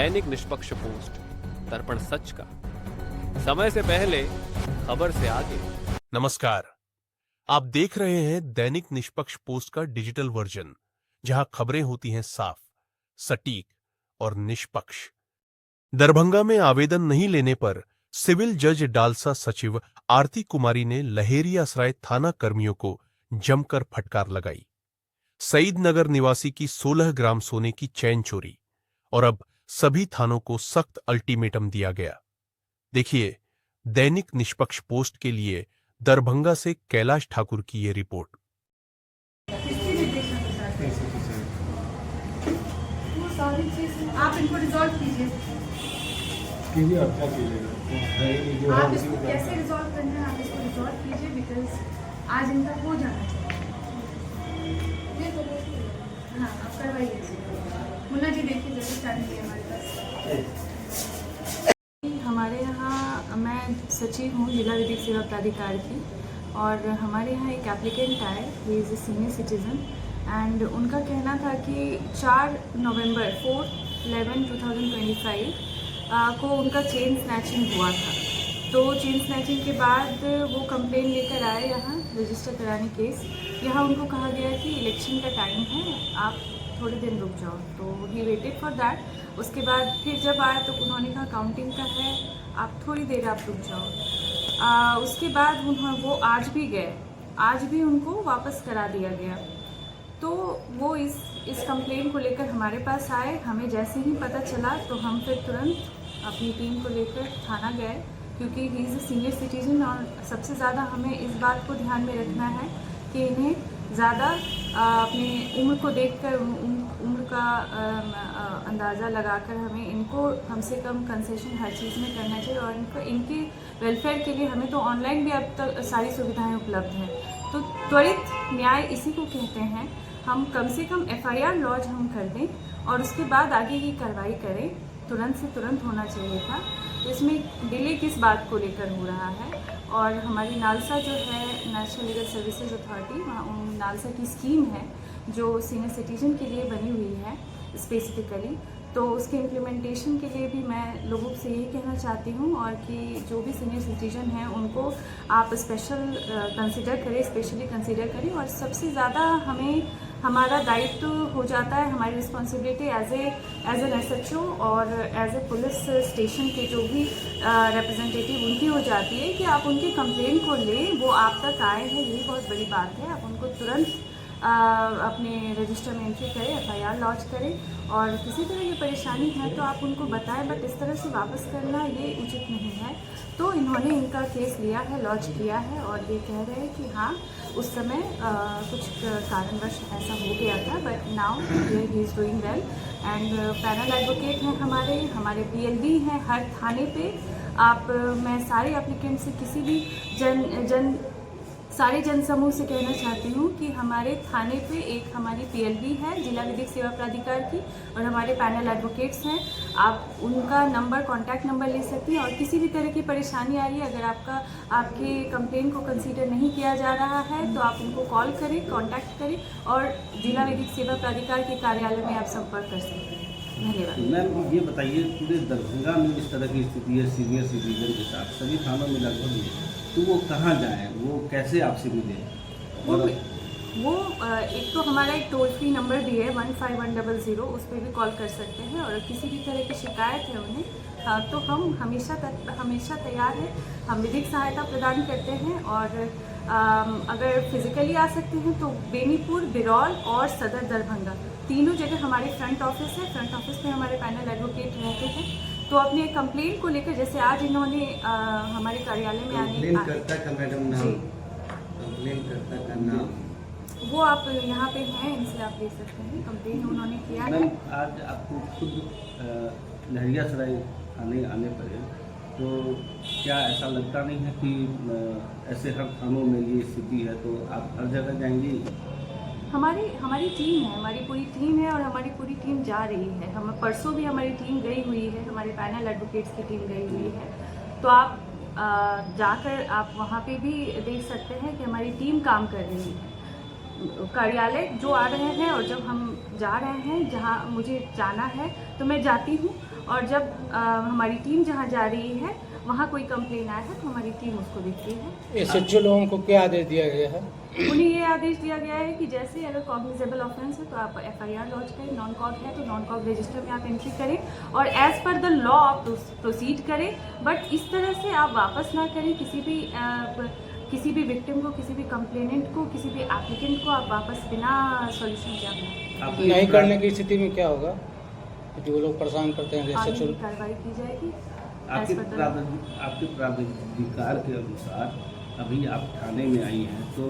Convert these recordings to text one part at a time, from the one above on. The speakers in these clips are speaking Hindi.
दैनिक निष्पक्ष पोस्ट, दर्पण सच का, समय से पहले, खबर से आगे। नमस्कार, आप देख रहे हैं दैनिक निष्पक्ष पोस्ट का डिजिटल वर्जन, जहां खबरें होती हैं साफ, सटीक और निष्पक्ष। दरभंगा में आवेदन नहीं लेने पर सिविल जज डालसा सचिव आरती कुमारी ने लहेरियासराय थाना कर्मियों को जमकर फटकार लगाई। सईद नगर निवासी की 16 ग्राम सोने की चैन चोरी, और अब सभी थानों को सख्त अल्टीमेटम दिया गया। देखिए दैनिक निष्पक्ष पोस्ट के लिए दरभंगा से कैलाश ठाकुर की ये रिपोर्ट। आप इनको रिजॉल्व कीजिए। आप क्या कीजिएगा? आप इसको कैसे रिजॉल्व करना है, आप इसको रिजॉल्व कीजिए, बिकॉज आज इनका हो जाना चाहिए। हाँ, आप करवाइए। मुन्ना जी देखिए, जैसे चाहिए हमारे पास। हमारे यहाँ मैं सचिव हूँ जिला विधिक सेवा प्राधिकार की, और हमारे यहाँ एक एप्लीकेंट आए, he is a senior citizen, and उनका कहना था कि 4 नवंबर 4/11/2025 को उनका चेन स्नैचिंग हुआ था। तो चेन स्नैचिंग के बाद वो कंप्लेन लेकर आए यहाँ रजिस्टर कराने केस। यहाँ उनको कहा गया कि इलेक्शन का टाइम है, आप थोड़े दिन रुक जाओ। तो ही वेटेड फॉर दैट। उसके बाद फिर जब आए तो उन्होंने कहा काउंटिंग का है, आप थोड़ी देर आप रुक जाओ। उसके बाद वो आज भी गए, आज भी उनको वापस करा दिया गया। तो वो इस कंप्लेन को लेकर हमारे पास आए। हमें जैसे ही पता चला तो हम फिर तुरंत अपनी टीम को लेकर थाना गए, क्योंकि he is a senior citizen, और सबसे ज़्यादा हमें इस बात को ध्यान में रखना है कि इन्हें ज़्यादा अपनी उम्र को देखकर, उम्र का अंदाज़ा लगाकर हमें इनको कम से कम कंसेशन हर चीज़ में करना चाहिए, और इनके वेलफेयर के लिए हमें तो ऑनलाइन भी अब तक सारी सुविधाएं उपलब्ध हैं। तो त्वरित न्याय इसी को कहते हैं। हम कम से कम FIR लॉन्च हम कर दें और उसके बाद आगे की कार्रवाई करें। तुरंत से तुरंत होना चाहिए था। तो इसमें डिले किस बात को लेकर हो रहा है? और हमारी नालसा जो है, नेशनल लीगल सर्विसेज अथॉरिटी, वहाँ नालसा की स्कीम है जो सीनियर सिटीजन के लिए बनी हुई है स्पेसिफिकली। तो उसके इम्प्लीमेंटेशन के लिए भी मैं लोगों से यही कहना चाहती हूँ, और कि जो भी सीनियर सिटीजन हैं उनको आप स्पेशल कंसिडर करें, स्पेशली कंसिडर करें। और सबसे ज़्यादा हमारा दायित्व हो जाता है, हमारी रिस्पॉन्सिबिलिटी एज एन SHO और एज ए पुलिस स्टेशन के जो भी रिप्रेजेंटेटिव उनकी हो जाती है कि आप उनके कंप्लेन को लें, वो आप तक आए हैं, यही बहुत बड़ी बात है। आप उनको तुरंत अपने रजिस्टर में एंट्री करें, FIR लॉन्च करें, और किसी तरह की परेशानी है तो आप उनको बताएं, बट इस तरह से वापस करना ये उचित नहीं है। तो इन्होंने इनका केस लिया है, लॉन्च किया है, और ये कह रहे हैं कि हाँ उस समय कुछ कारणवश ऐसा हो गया था, but now he is doing well. And panel advocate हैं हमारे PLB हैं हर थाने पे। मैं सारे एप्लीकेंट से, किसी भी सारे जनसमूह से कहना चाहती हूँ कि हमारे थाने पे एक हमारी PLB है जिला विधिक सेवा प्राधिकार की, और हमारे पैनल एडवोकेट्स हैं। आप उनका नंबर, कॉन्टैक्ट नंबर ले सकती हैं, और किसी भी तरह की परेशानी आ रही है, अगर आपके कंप्लेन को कंसीडर नहीं किया जा रहा है तो आप उनको कॉल करें, कॉन्टैक्ट करें, और जिला विधिक सेवा प्राधिकार के कार्यालय में आप संपर्क कर सकते हैं। धन्यवाद। मैम, ये बताइए, पूरे दरभंगा में इस तरह की स्थिति है सीनियर सिटीजन के साथ, सभी थानों में लगभग, तो वो कहाँ जाएं, वो कैसे आपसे मिलें? और वो एक तो हमारा एक टोल फ्री नंबर भी है 15100, उस पर भी कॉल कर सकते हैं, और किसी भी तरह की शिकायत है उन्हें, तो हम हमेशा तैयार हैं। हम विधिक सहायता प्रदान करते हैं, और अगर फिजिकली आ सकते हैं तो बेनीपुर, बिरौल और सदर दरभंगा, तीनों जगह हमारे फ्रंट ऑफिस है। फ्रंट ऑफिस में हमारे पैनल एडवोकेट रहते हैं। तो अपने कंप्लेंट को लेकर, जैसे आज इन्होंने हमारे कार्यालय में करता का मैडम नाम, कंप्लेन करता का नाम, वो आप यहाँ पे हैं, इनसे आप ले सकते हैं। कंप्लेन उन्होंने किया है। आज आपको खुद लहरियासराय थाने आने पड़े, तो क्या ऐसा लगता नहीं है कि ऐसे हर थानों में ये स्थिति है, तो आप हर जगह जाएंगी? हमारी टीम है, हमारी पूरी टीम है, और हमारी पूरी टीम जा रही है। हम परसों भी हमारी टीम गई हुई है, हमारे पैनल एडवोकेट्स की टीम गई हुई है। तो आप जाकर आप वहाँ पे भी देख सकते हैं कि हमारी टीम काम कर रही है। कार्यालय जो आ रहे हैं, और जब हम जा रहे हैं जहाँ मुझे जाना है तो मैं जाती हूँ, और जब हमारी टीम जहाँ जा रही है वहाँ कोई कंप्लेन आया है तो हमारी टीम उसको देखती है। एसएचओ लोगों को क्या आदेश दिया गया है? उन्हें ये आदेश दिया गया है कि जैसे अगर कॉग्निजेबल ऑफेंस है तो आप एफआईआर लॉन्च करें, नॉन कॉग है तो नॉन कॉग रजिस्टर में आप एंट्री करें और एज पर द लॉ आप प्रोसीड करें। बट इस तरह से आप वापस ना करें किसी भी विक्टिम को, किसी भी कंप्लेनेंट को, किसी भी एप्लीकेंट को आप वापस बिना सॉल्यूशन के आप नहीं करने की स्थिति में क्या होगा? जो लोग परेशान करते हैं आगे एसएचओ की कार्रवाई की जाएगी। आपके As per the law। आपके प्राधिकार के अनुसार अभी आप थाने में आई हैं, तो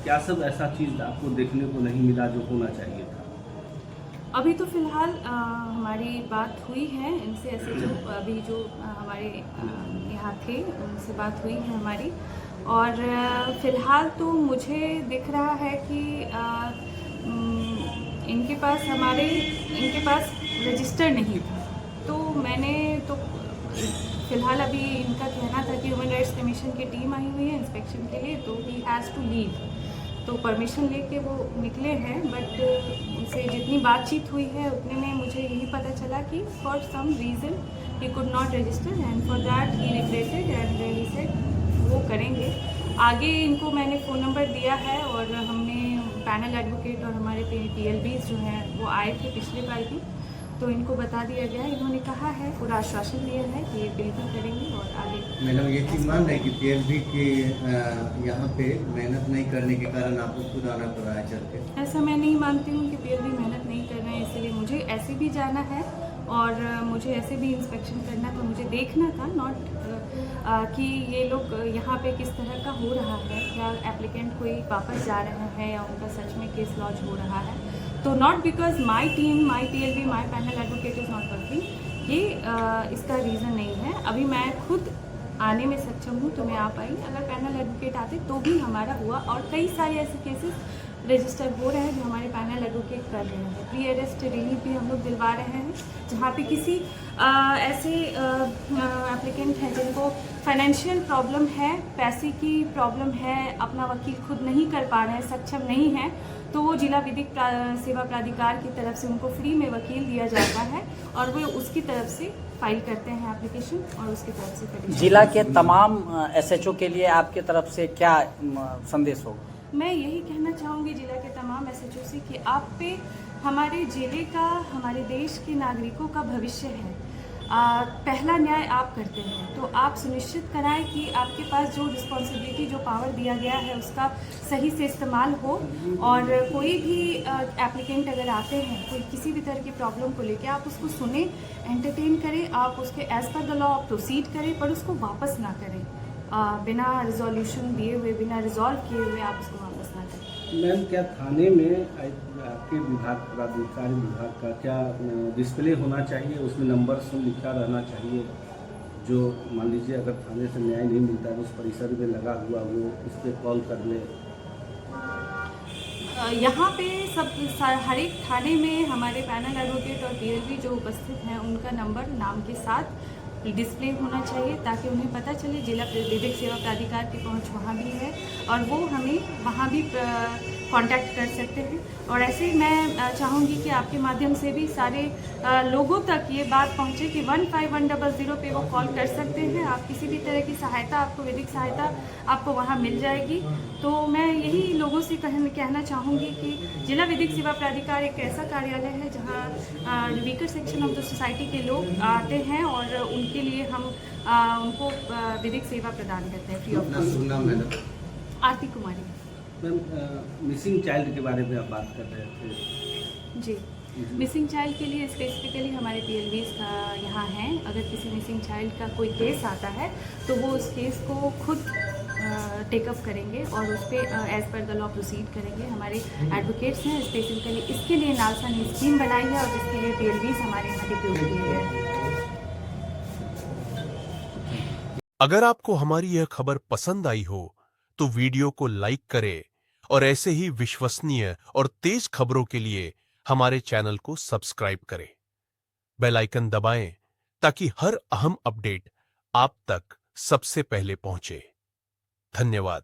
क्या सब ऐसा चीज़ आपको देखने को नहीं मिला जो होना चाहिए था? अभी तो फिलहाल हमारी बात हुई है इनसे, ऐसे जो अभी जो हमारे यहाँ थे उनसे बात हुई है हमारी, और फिलहाल तो मुझे दिख रहा है कि इनके पास रजिस्टर नहीं था। तो मैंने तो फिलहाल अभी इनका कहना था कि ह्यूमन राइट्स कमीशन की टीम आई हुई है इंस्पेक्शन के लिए, तो ही हैज़ टू लीव, तो परमिशन लेके वो निकले हैं। बट उनसे जितनी बातचीत हुई है उतने में मुझे यही पता चला कि for some reason he could not register and for that he regretted and he said वो करेंगे। आगे इनको मैंने फ़ोन नंबर दिया है और हमने पैनल एडवोकेट और हमारे PLBs जो हैं वो आए थे पिछले बार भी, तो इनको बता दिया गया है। इन्होंने कहा है, पूरा आश्वासन दिया है कि ये बिल्कुल करेंगे और आगे। मैडम ये चीज़ मान रहे हैं कि PLB के यहाँ पे मेहनत नहीं करने के कारण आपको खुद आना पड़ा है चल के? ऐसा मैं नहीं मानती हूँ कि PLB मेहनत नहीं कर रहे हैं, इसलिए मुझे ऐसे भी जाना है और मुझे ऐसे भी इंस्पेक्शन करना था, मुझे देखना था नॉट कि ये लोग यहाँ पे किस तरह का हो रहा है, क्या एप्लीकेंट कोई वापस जा रहा है या उनका सच में केस लॉन्च हो रहा है। तो not because my team, my PLB, my panel advocate is not working, ये इसका रीज़न नहीं है। अभी मैं खुद आने में सक्षम हूँ तो मैं आ पाई, अगर पैनल एडवोकेट आते तो भी हमारा हुआ, और कई सारे ऐसे केसेस रजिस्टर हो रहे हैं जो हमारे पैनल एडवोकेट कर रहे हैं। प्री अरेस्ट रिलीफ भी हम लोग दिलवा रहे हैं, जहाँ पे किसी ऐसे एप्लीकेंट हैं जिनको फाइनेंशियल प्रॉब्लम है, पैसे की प्रॉब्लम है, अपना वकील खुद नहीं कर पा रहे हैं, सक्षम नहीं है, तो वो जिला विधिक सेवा प्राधिकार की तरफ से उनको फ्री में वकील दिया जाता है और वो उसकी तरफ से फाइल करते हैं एप्लीकेशन और उसकी तरफ से petition। जिला के तमाम SHO के लिए आपके तरफ से क्या संदेश होगा? मैं यही कहना चाहूँगी जिला के तमाम SHO से कि आप पे हमारे जिले का, हमारे देश के नागरिकों का भविष्य है। पहला न्याय आप करते हैं, तो आप सुनिश्चित कराएं कि आपके पास जो रिस्पॉन्सिबिलिटी, जो पावर दिया गया है उसका सही से इस्तेमाल हो। और कोई भी एप्लीकेंट अगर आते हैं कोई किसी भी तरह की प्रॉब्लम को लेके, आप उसको सुने, एंटरटेन करें, आप उसके as per the law proceed करें, पर उसको वापस ना करें बिना रिजोल्यूशन दिए हुए, बिना रिजॉल्व किए हुए आप उसको वापस ना करें। मैम, क्या थाने में आपके विभाग, प्राधिकारी विभाग का क्या डिस्प्ले होना चाहिए, उसमें नंबर सब लिखा रहना चाहिए, जो मान लीजिए अगर थाने से न्याय नहीं मिलता है तो उस परिसर में लगा हुआ वो उस पर कॉल कर ले? यहाँ पे हर एक थाने में हमारे पैनल एडवोकेट और PLB जो उपस्थित हैं उनका नंबर नाम के साथ डिस्प्ले होना चाहिए, ताकि उन्हें पता चले जिला विधिक सेवा प्राधिकार की पहुँच वहाँ भी है और वो हमें वहाँ भी कांटेक्ट कर सकते हैं। और ऐसे मैं चाहूँगी कि आपके माध्यम से भी सारे लोगों तक ये बात पहुँचे कि 15100 पे वो कॉल कर सकते हैं। आप किसी भी तरह की सहायता, आपको विधिक सहायता आपको वहाँ मिल जाएगी। तो मैं यही लोगों से कहना चाहूँगी कि जिला विधिक सेवा प्राधिकार एक ऐसा कार्यालय है जहाँ weaker section of the society के लोग आते हैं और उनके लिए हम उनको विधिक सेवा प्रदान करते हैं फ्री ऑफ अपना शुभ नाम madam? Aarti Kumari. Ma'am, missing child के बारे में आप बात कर रहे थे। जी, मिसिंग चाइल्ड के लिए स्पेसिफिकली हमारे PLBs का यहाँ हैं। अगर किसी मिसिंग चाइल्ड का कोई केस आता है तो वो उस केस को खुद टेकअप करेंगे और उस पर as per the law proceed करेंगे। हमारे एडवोकेट्स हैं स्पेसिफिकली इसके लिए नालसा ने स्कीम बनाई है और जिसके लिए PLBs हमारे यहाँ डिप्यूट किए गए हैं। अगर आपको हमारी यह खबर पसंद आई हो तो वीडियो को लाइक करें और ऐसे ही विश्वसनीय और तेज खबरों के लिए हमारे चैनल को सब्सक्राइब करें। बेल आइकन दबाएं ताकि हर अहम अपडेट आप तक सबसे पहले पहुंचे। धन्यवाद।